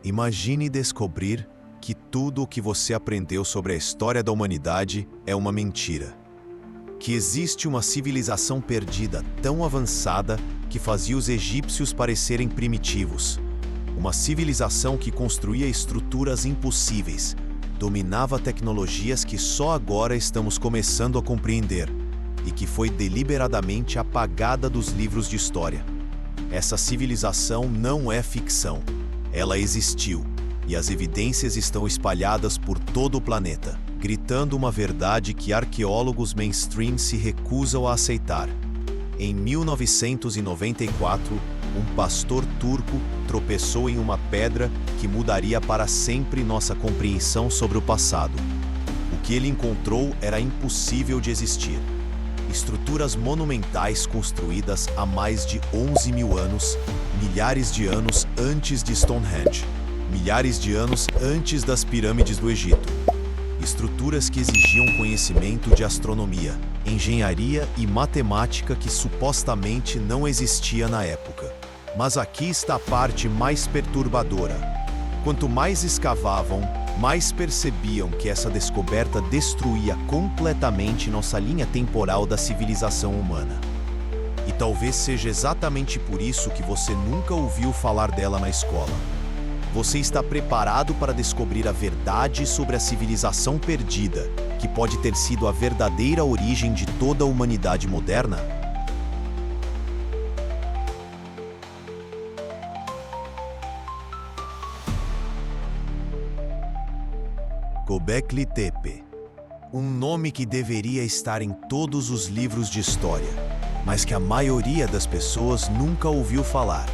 Imagine descobrir que tudo o que você aprendeu sobre a história da humanidade é uma mentira. Que existe uma civilização perdida tão avançada que fazia os egípcios parecerem primitivos. Uma civilização que construía estruturas impossíveis, dominava tecnologias que só agora estamos começando a compreender e que foi deliberadamente apagada dos livros de história. Essa civilização não é ficção. Ela existiu, e as evidências estão espalhadas por todo o planeta, gritando uma verdade que arqueólogos mainstream se recusam a aceitar. Em 1994, um pastor turco tropeçou em uma pedra que mudaria para sempre nossa compreensão sobre o passado. O que ele encontrou era impossível de existir. Estruturas monumentais construídas há mais de 11 mil anos, milhares de anos antes de Stonehenge, milhares de anos antes das pirâmides do Egito. Estruturas que exigiam conhecimento de astronomia, engenharia e matemática que supostamente não existia na época. Mas aqui está a parte mais perturbadora. Quanto mais escavavam, mais percebiam que essa descoberta destruía completamente nossa linha temporal da civilização humana. E talvez seja exatamente por isso que você nunca ouviu falar dela na escola. Você está preparado para descobrir a verdade sobre a civilização perdida, que pode ter sido a verdadeira origem de toda a humanidade moderna? Göbekli Tepe. Um nome que deveria estar em todos os livros de história, mas que a maioria das pessoas nunca ouviu falar.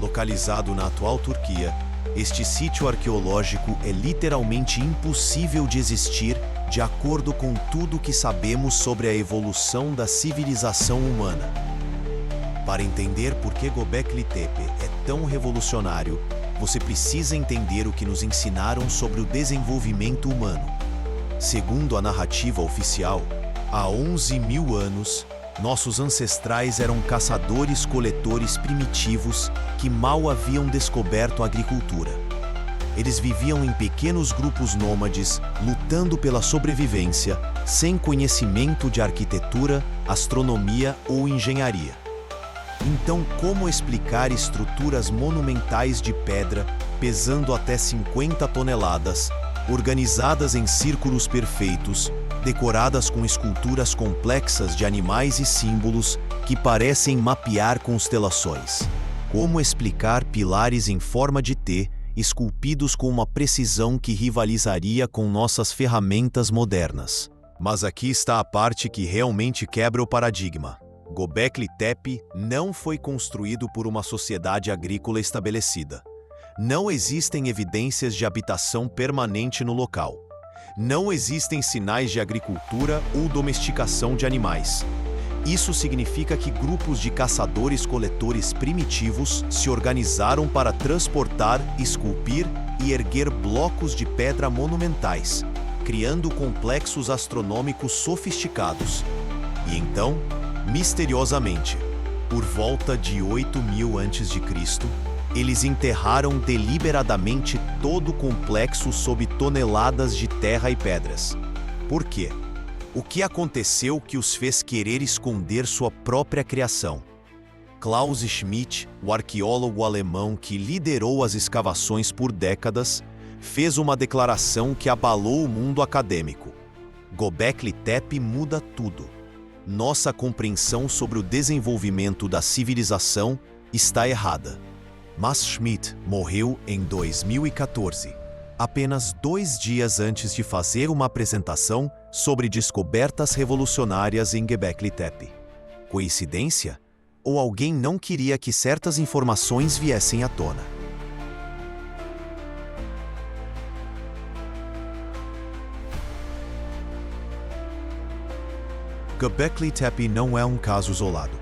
Localizado na atual Turquia, este sítio arqueológico é literalmente impossível de existir de acordo com tudo que sabemos sobre a evolução da civilização humana. Para entender por que Göbekli Tepe é tão revolucionário, você precisa entender o que nos ensinaram sobre o desenvolvimento humano. Segundo a narrativa oficial, há 11 mil anos, nossos ancestrais eram caçadores-coletores primitivos que mal haviam descoberto a agricultura. Eles viviam em pequenos grupos nômades, lutando pela sobrevivência, sem conhecimento de arquitetura, astronomia ou engenharia. Então, como explicar estruturas monumentais de pedra, pesando até 50 toneladas, organizadas em círculos perfeitos, decoradas com esculturas complexas de animais e símbolos que parecem mapear constelações? Como explicar pilares em forma de T, esculpidos com uma precisão que rivalizaria com nossas ferramentas modernas? Mas aqui está a parte que realmente quebra o paradigma. Göbekli Tepe não foi construído por uma sociedade agrícola estabelecida. Não existem evidências de habitação permanente no local. Não existem sinais de agricultura ou domesticação de animais. Isso significa que grupos de caçadores-coletores primitivos se organizaram para transportar, esculpir e erguer blocos de pedra monumentais, criando complexos astronômicos sofisticados. E então, misteriosamente, por volta de 8.000 a.C., eles enterraram deliberadamente todo o complexo sob toneladas de terra e pedras. Por quê? O que aconteceu que os fez querer esconder sua própria criação? Klaus Schmidt, o arqueólogo alemão que liderou as escavações por décadas, fez uma declaração que abalou o mundo acadêmico. Göbekli Tepe muda tudo. Nossa compreensão sobre o desenvolvimento da civilização está errada. Mas Schmidt morreu em 2014, apenas 2 dias antes de fazer uma apresentação sobre descobertas revolucionárias em Göbekli Tepe. Coincidência? Ou alguém não queria que certas informações viessem à tona? Göbekli Tepe não é um caso isolado.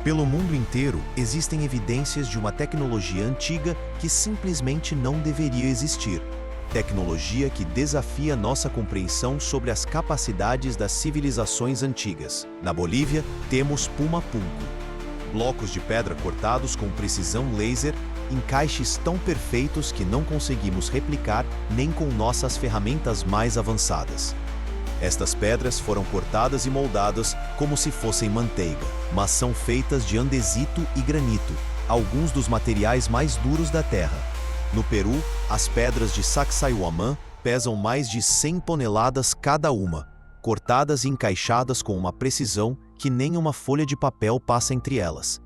Pelo mundo inteiro, existem evidências de uma tecnologia antiga que simplesmente não deveria existir. Tecnologia que desafia nossa compreensão sobre as capacidades das civilizações antigas. Na Bolívia, temos Pumapunku, blocos de pedra cortados com precisão laser encaixes tão perfeitos que não conseguimos replicar nem com nossas ferramentas mais avançadas. Estas pedras foram cortadas e moldadas como se fossem manteiga, mas são feitas de andesito e granito, alguns dos materiais mais duros da Terra. No Peru, as pedras de Sacsayhuamán pesam mais de 100 toneladas cada uma, cortadas e encaixadas com uma precisão que nem uma folha de papel passa entre elas.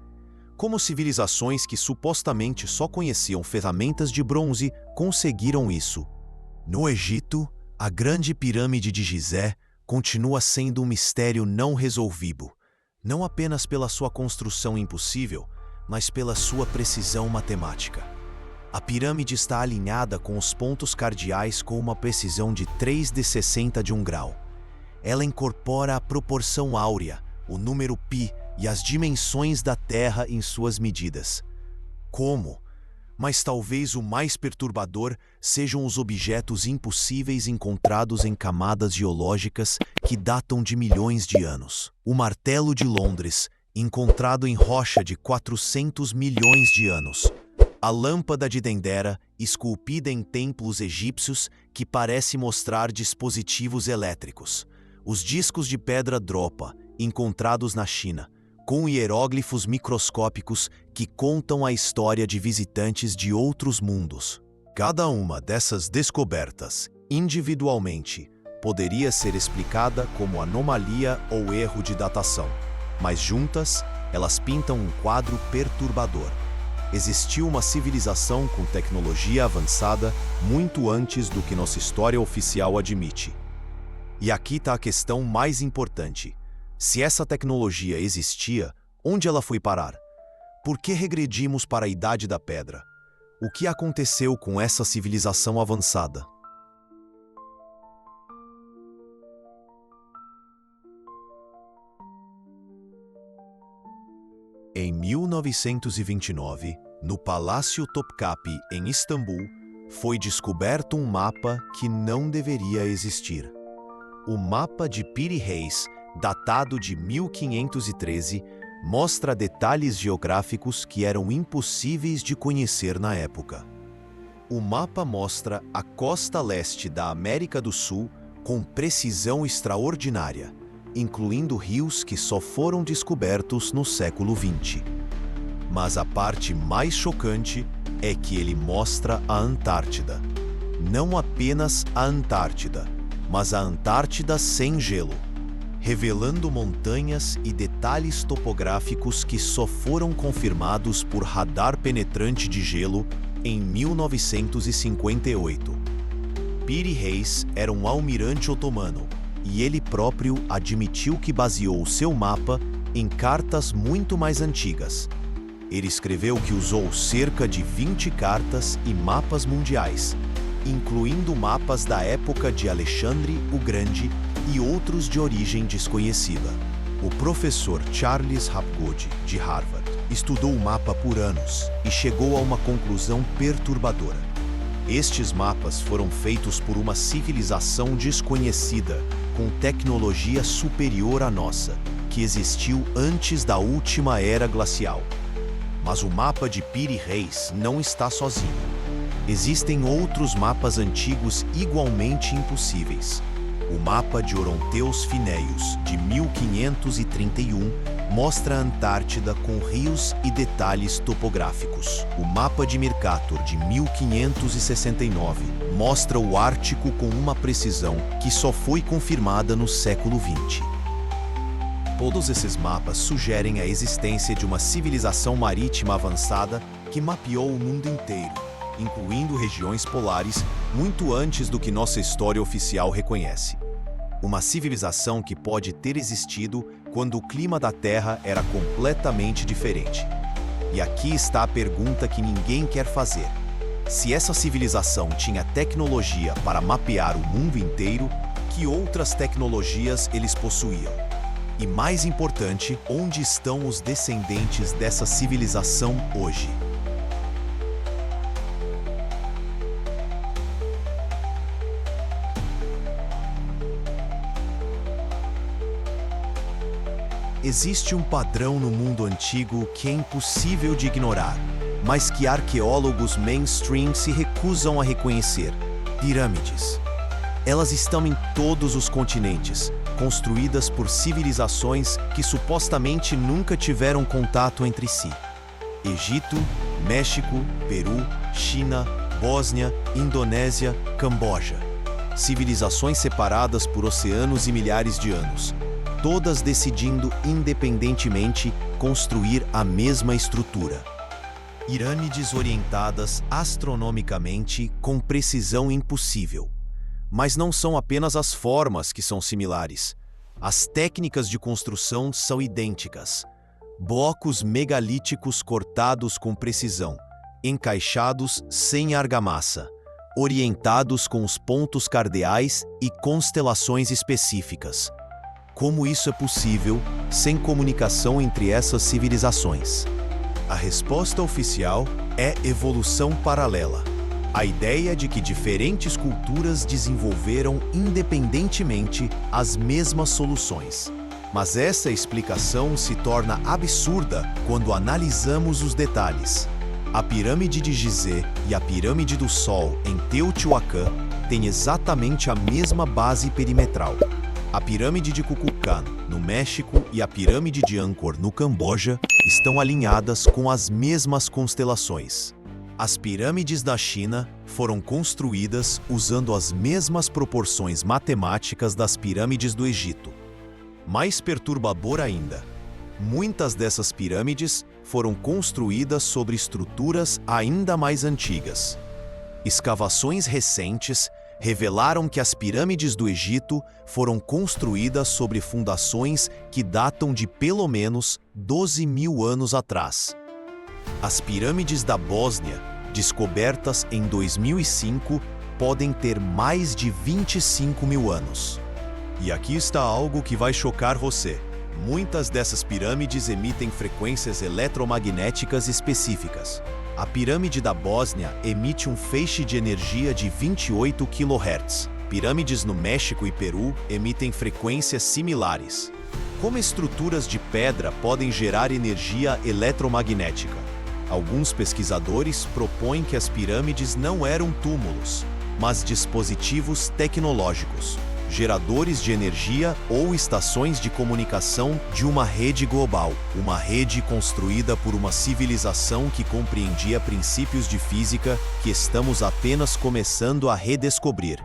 Como civilizações que supostamente só conheciam ferramentas de bronze conseguiram isso? No Egito, a Grande Pirâmide de Gizé continua sendo um mistério não resolvido, não apenas pela sua construção impossível, mas pela sua precisão matemática. A pirâmide está alinhada com os pontos cardeais com uma precisão de 3 de 60 de um grau. Ela incorpora a proporção áurea, o número π e as dimensões da Terra em suas medidas. Como? Mas talvez o mais perturbador sejam os objetos impossíveis encontrados em camadas geológicas que datam de milhões de anos. O martelo de Londres, encontrado em rocha de 400 milhões de anos. A lâmpada de Dendera, esculpida em templos egípcios, que parece mostrar dispositivos elétricos. Os discos de pedra Dropa, encontrados na China, com hieróglifos microscópicos que contam a história de visitantes de outros mundos. Cada uma dessas descobertas, individualmente, poderia ser explicada como anomalia ou erro de datação, mas juntas, elas pintam um quadro perturbador. Existiu uma civilização com tecnologia avançada muito antes do que nossa história oficial admite. E aqui está a questão mais importante. Se essa tecnologia existia, onde ela foi parar? Por que regredimos para a Idade da Pedra? O que aconteceu com essa civilização avançada? Em 1929, no Palácio Topkapi, em Istambul, foi descoberto um mapa que não deveria existir. O mapa de Piri Reis, datado de 1513, mostra detalhes geográficos que eram impossíveis de conhecer na época. O mapa mostra a costa leste da América do Sul com precisão extraordinária, incluindo rios que só foram descobertos no século XX. Mas a parte mais chocante é que ele mostra a Antártida. Não apenas a Antártida, mas a Antártida sem gelo, revelando montanhas e detalhes topográficos que só foram confirmados por radar penetrante de gelo em 1958. Piri Reis era um almirante otomano, e ele próprio admitiu que baseou seu mapa em cartas muito mais antigas. Ele escreveu que usou cerca de 20 cartas e mapas mundiais, incluindo mapas da época de Alexandre o Grande e outros de origem desconhecida. O professor Charles Hapgood, de Harvard, estudou o mapa por anos e chegou a uma conclusão perturbadora. Estes mapas foram feitos por uma civilização desconhecida, com tecnologia superior à nossa, que existiu antes da última era glacial. Mas o mapa de Piri Reis não está sozinho. Existem outros mapas antigos igualmente impossíveis. O mapa de Oronteus Fineios, de 1531, mostra a Antártida com rios e detalhes topográficos. O mapa de Mercator, de 1569, mostra o Ártico com uma precisão que só foi confirmada no século XX. Todos esses mapas sugerem a existência de uma civilização marítima avançada que mapeou o mundo inteiro, incluindo regiões polares, muito antes do que nossa história oficial reconhece. Uma civilização que pode ter existido quando o clima da Terra era completamente diferente. E aqui está a pergunta que ninguém quer fazer. Se essa civilização tinha tecnologia para mapear o mundo inteiro, que outras tecnologias eles possuíam? E mais importante, onde estão os descendentes dessa civilização hoje? Existe um padrão no mundo antigo que é impossível de ignorar, mas que arqueólogos mainstream se recusam a reconhecer: pirâmides. Elas estão em todos os continentes, construídas por civilizações que supostamente nunca tiveram contato entre si. Egito, México, Peru, China, Bósnia, Indonésia, Camboja. Civilizações separadas por oceanos e milhares de anos, todas decidindo independentemente construir a mesma estrutura. Pirâmides orientadas astronomicamente com precisão impossível. Mas não são apenas as formas que são similares. As técnicas de construção são idênticas. Blocos megalíticos cortados com precisão, encaixados sem argamassa, orientados com os pontos cardeais e constelações específicas. Como isso é possível sem comunicação entre essas civilizações? A resposta oficial é evolução paralela. A ideia de que diferentes culturas desenvolveram independentemente as mesmas soluções. Mas essa explicação se torna absurda quando analisamos os detalhes. A pirâmide de Gizé e a pirâmide do Sol em Teotihuacan têm exatamente a mesma base perimetral. A pirâmide de Kukulkan, no México, e a pirâmide de Angkor, no Camboja, estão alinhadas com as mesmas constelações. As pirâmides da China foram construídas usando as mesmas proporções matemáticas das pirâmides do Egito. Mais perturbador ainda, muitas dessas pirâmides foram construídas sobre estruturas ainda mais antigas. Escavações recentes revelaram que as pirâmides do Egito foram construídas sobre fundações que datam de pelo menos 12.000 anos atrás. As pirâmides da Bósnia, descobertas em 2005, podem ter mais de 25.000 anos. E aqui está algo que vai chocar você. Muitas dessas pirâmides emitem frequências eletromagnéticas específicas. A pirâmide da Bósnia emite um feixe de energia de 28 kHz. Pirâmides no México e Peru emitem frequências similares. Como estruturas de pedra podem gerar energia eletromagnética? Alguns pesquisadores propõem que as pirâmides não eram túmulos, mas dispositivos tecnológicos, geradores de energia ou estações de comunicação de uma rede global, uma rede construída por uma civilização que compreendia princípios de física que estamos apenas começando a redescobrir.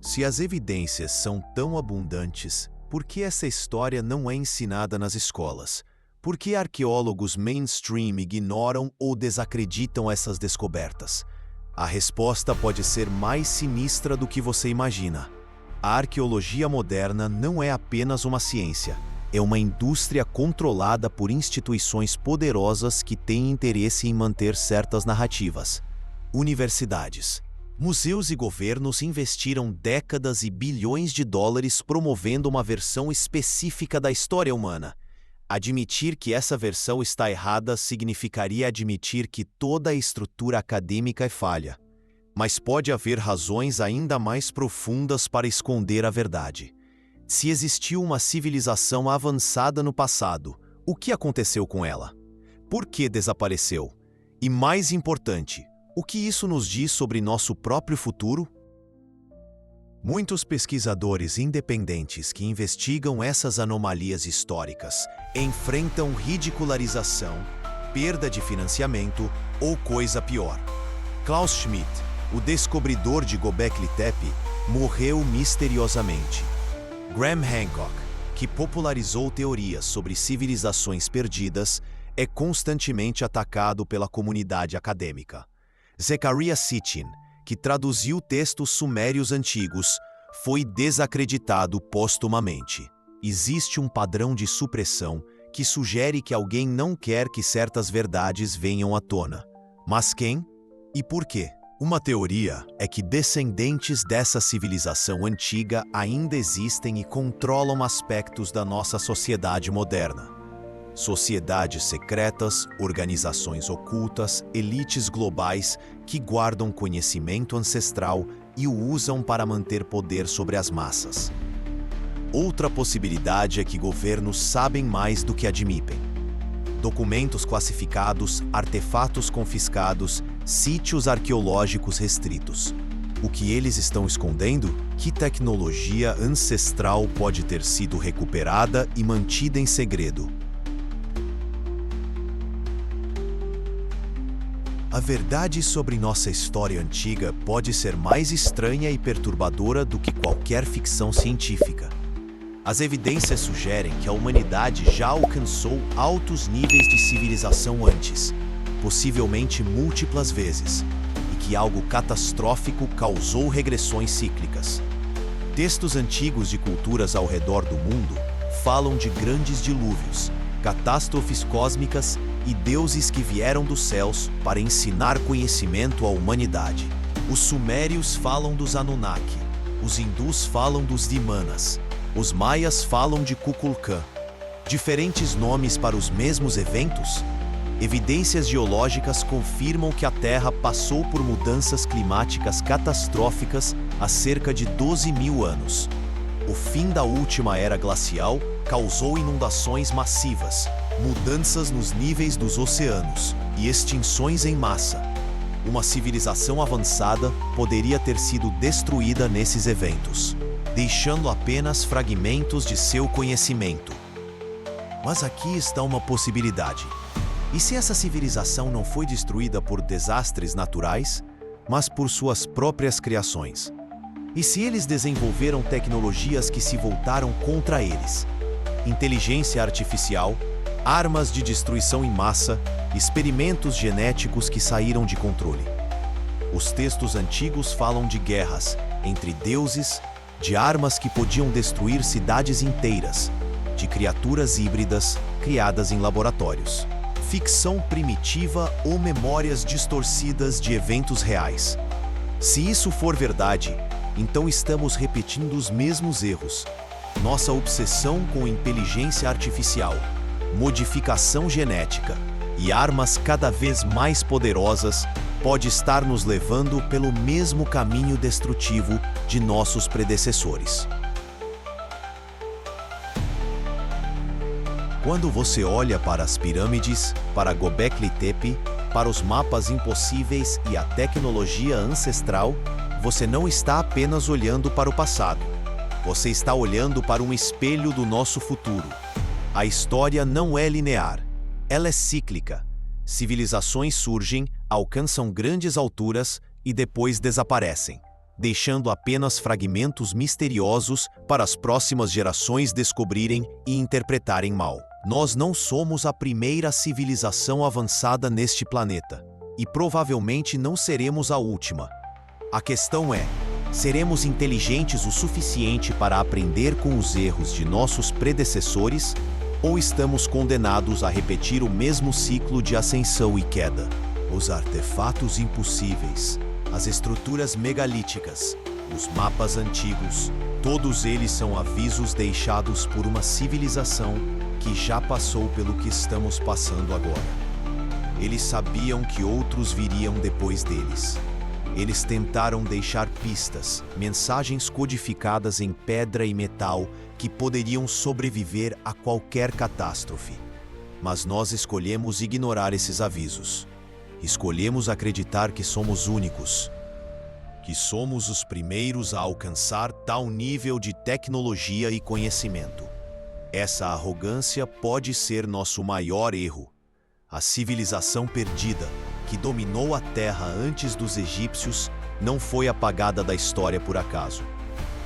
Se as evidências são tão abundantes, por que essa história não é ensinada nas escolas? Por que arqueólogos mainstream ignoram ou desacreditam essas descobertas? A resposta pode ser mais sinistra do que você imagina. A arqueologia moderna não é apenas uma ciência, é uma indústria controlada por instituições poderosas que têm interesse em manter certas narrativas. Universidades, museus e governos investiram décadas e bilhões de dólares promovendo uma versão específica da história humana. Admitir que essa versão está errada significaria admitir que toda a estrutura acadêmica é falha. Mas pode haver razões ainda mais profundas para esconder a verdade. Se existiu uma civilização avançada no passado, o que aconteceu com ela? Por que desapareceu? E mais importante, o que isso nos diz sobre nosso próprio futuro? Muitos pesquisadores independentes que investigam essas anomalias históricas enfrentam ridicularização, perda de financiamento ou coisa pior. Klaus Schmidt, o descobridor de Göbekli Tepe, morreu misteriosamente. Graham Hancock, que popularizou teorias sobre civilizações perdidas, é constantemente atacado pela comunidade acadêmica. Zecharia Sitchin, que traduziu textos sumérios antigos, foi desacreditado póstumamente. Existe um padrão de supressão que sugere que alguém não quer que certas verdades venham à tona. Mas quem? E por quê? Uma teoria é que descendentes dessa civilização antiga ainda existem e controlam aspectos da nossa sociedade moderna. Sociedades secretas, organizações ocultas, elites globais que guardam conhecimento ancestral e o usam para manter poder sobre as massas. Outra possibilidade é que governos sabem mais do que admitem. Documentos classificados, artefatos confiscados, sítios arqueológicos restritos. O que eles estão escondendo? Que tecnologia ancestral pode ter sido recuperada e mantida em segredo? A verdade sobre nossa história antiga pode ser mais estranha e perturbadora do que qualquer ficção científica. As evidências sugerem que a humanidade já alcançou altos níveis de civilização antes, possivelmente múltiplas vezes, e que algo catastrófico causou regressões cíclicas. Textos antigos de culturas ao redor do mundo falam de grandes dilúvios, catástrofes cósmicas e deuses que vieram dos céus para ensinar conhecimento à humanidade. Os sumérios falam dos Anunnaki, os hindus falam dos Vimanas, os maias falam de Kukulkan. Diferentes nomes para os mesmos eventos? Evidências geológicas confirmam que a Terra passou por mudanças climáticas catastróficas há cerca de 12.000 anos. O fim da última era glacial causou inundações massivas, mudanças nos níveis dos oceanos e extinções em massa. Uma civilização avançada poderia ter sido destruída nesses eventos, deixando apenas fragmentos de seu conhecimento. Mas aqui está uma possibilidade. E se essa civilização não foi destruída por desastres naturais, mas por suas próprias criações? E se eles desenvolveram tecnologias que se voltaram contra eles? Inteligência artificial, armas de destruição em massa, experimentos genéticos que saíram de controle. Os textos antigos falam de guerras entre deuses, de armas que podiam destruir cidades inteiras, de criaturas híbridas criadas em laboratórios. Ficção primitiva ou memórias distorcidas de eventos reais. Se isso for verdade, então estamos repetindo os mesmos erros. Nossa obsessão com inteligência artificial, modificação genética e armas cada vez mais poderosas pode estar nos levando pelo mesmo caminho destrutivo de nossos predecessores. Quando você olha para as pirâmides, para Göbekli Tepe, para os mapas impossíveis e a tecnologia ancestral, você não está apenas olhando para o passado. Você está olhando para um espelho do nosso futuro. A história não é linear, ela é cíclica. Civilizações surgem, alcançam grandes alturas e depois desaparecem, deixando apenas fragmentos misteriosos para as próximas gerações descobrirem e interpretarem mal. Nós não somos a primeira civilização avançada neste planeta, e provavelmente não seremos a última. A questão é: seremos inteligentes o suficiente para aprender com os erros de nossos predecessores, ou estamos condenados a repetir o mesmo ciclo de ascensão e queda? Os artefatos impossíveis, as estruturas megalíticas, os mapas antigos, todos eles são avisos deixados por uma civilização que já passou pelo que estamos passando agora. Eles sabiam que outros viriam depois deles. Eles tentaram deixar pistas, mensagens codificadas em pedra e metal que poderiam sobreviver a qualquer catástrofe. Mas nós escolhemos ignorar esses avisos. Escolhemos acreditar que somos únicos, que somos os primeiros a alcançar tal nível de tecnologia e conhecimento. Essa arrogância pode ser nosso maior erro. A civilização perdida, que dominou a Terra antes dos egípcios, não foi apagada da história por acaso.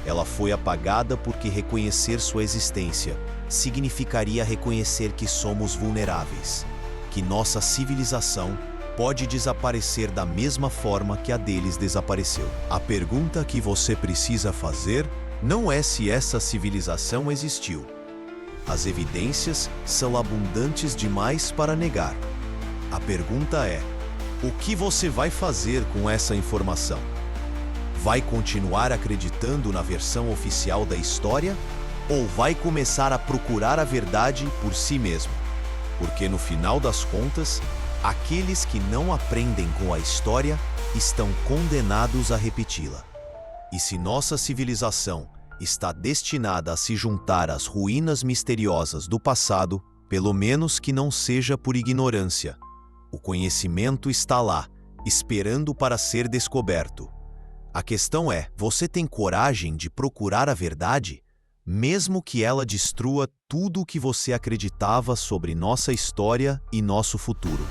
Ela foi apagada porque reconhecer sua existência significaria reconhecer que somos vulneráveis, que nossa civilização pode desaparecer da mesma forma que a deles desapareceu. A pergunta que você precisa fazer não é se essa civilização existiu. As evidências são abundantes demais para negar. A pergunta é: o que você vai fazer com essa informação? Vai continuar acreditando na versão oficial da história? Ou vai começar a procurar a verdade por si mesmo? Porque no final das contas, aqueles que não aprendem com a história estão condenados a repeti-la. E se nossa civilização está destinada a se juntar às ruínas misteriosas do passado, pelo menos que não seja por ignorância. O conhecimento está lá, esperando para ser descoberto. A questão é, você tem coragem de procurar a verdade? Mesmo que ela destrua tudo o que você acreditava sobre nossa história e nosso futuro.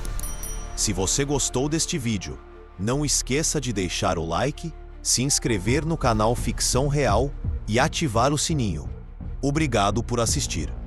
Se você gostou deste vídeo, não esqueça de deixar o like, se inscrever no canal Ficção Real e ativar o sininho. Obrigado por assistir.